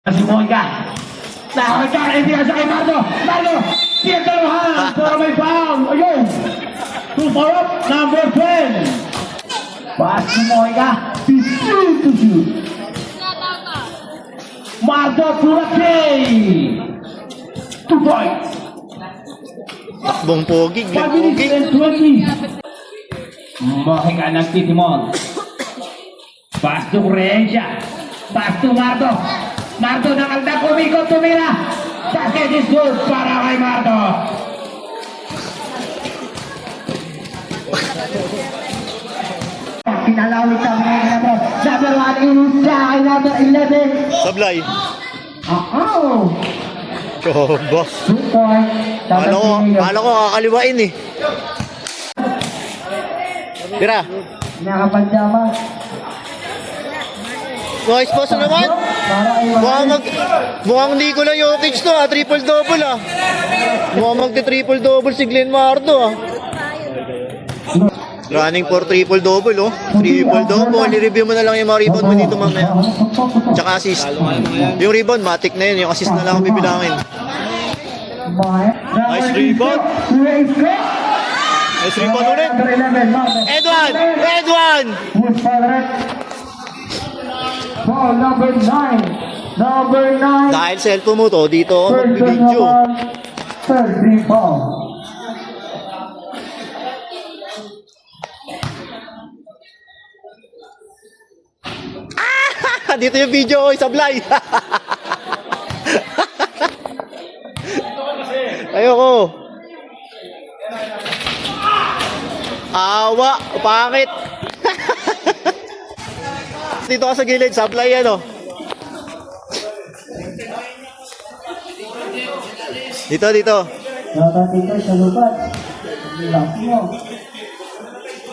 Si Moika. Nakakagkakain hindi sa kay Mardo. Mardo! Tiyang dalawahan! Pero may foul! Ayun! To for up, number 10. Pass si Moika. To shoot. Mardo Purake. 2 points. Takbong pogi, 5 Glenn minutes Pogi. and 20. Moika ng Titimon. Pass to Creencia. Pass to Mardo. Mardo nakagda, kumikot, tumira. Basket is good para kay Mardo. Pinalawit sa mga number 1 Inusa kay number 11. Sablay. Oh! Chobos. 2 points. Paano ko kakaliwain eh. Tira. Nakapanjama. Nice pass na naman. Para kay Mukhang Nikola Jokic to ah. Triple-double ah. Mukhang magti-triple-double si Glenn Mardo ah. Running for triple-double oh. Triple-double. I-review mo na lang yung mga rebound mo dito mamaya. Tsaka assist. Yung rebound, matik na yun. Yung assist na lang ang bibilangin. Nice rebound. Nice rebound ulit. Edwan! Edwan! Ball number 9. Number 9. Dahil cellphone mo to, dito ako mag-video. Third rebound. Dito yung video ko, sablay. Ayoko. Awa, pangit. Dito ka sa gilid, sablay yan oh. Dito, dito. Dapat dito sa lupat. Bilang mo.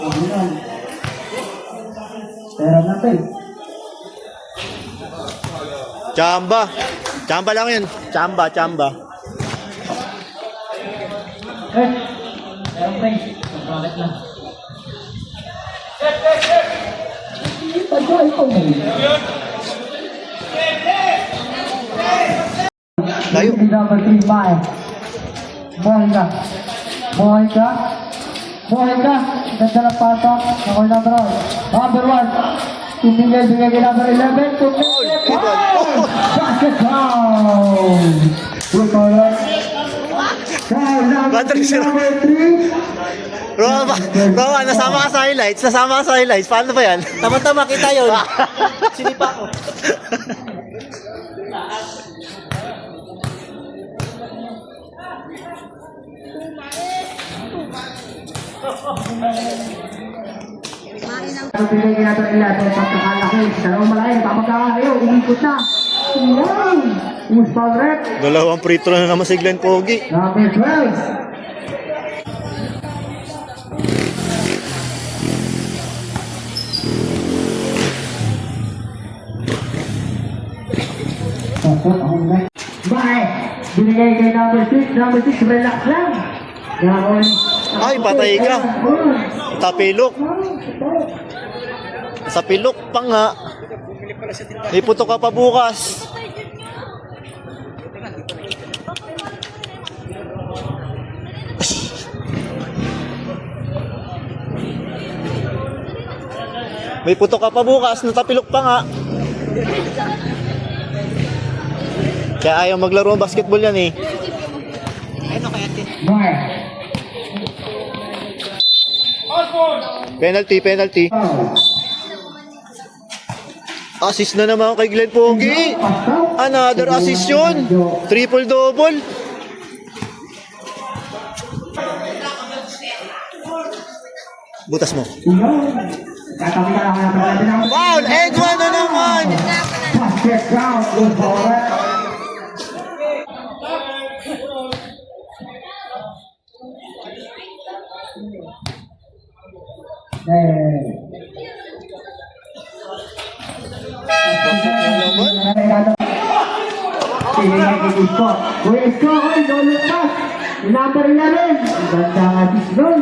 Ayan. Pera natin. Chamba. Chamba lang yun. Chamba, chamba. Airplane. Bakit lang? Layo. Number 3, Mike. Moika. Moika. Moika. Ganda ng patok. Ako yung number 1. Number 1. Tumingil kay number 11. Tumingil. Basket down. We call it. Battery zero. Number 3. Roma, nasama ka sa highlights. Nasama ka sa highlights. Paano ba yan? Tama-tama kita yun. Sinipa ko. Bigay kaya ito nila ito pagkakalaki. Dalawang malaki. Papagkakayo. Umikot na. Yan. Umuspaw rep. Dalawang free throw na naman si Glenn Pogi. Number 12. Bye. Binigay kay number 6. Number 6, relax lang. Gawin. Ay, patay ka. Tapilok. Sa pilok pa nga. May puto ka pa bukas. May puto ka pa bukas. Natapilok pa nga. Kaya ayaw maglaro ng basketball yan eh. Bye. Penalty, penalty. Assist na naman kay Glenn Pogi. Another assist yun. Triple-double. Butas mo. Foul! Edwan na naman! Basket down. Good ball. Pinigay kay Scott. Kuya Scott, oy, don't look back. Number 11. Ganda nga assist doon.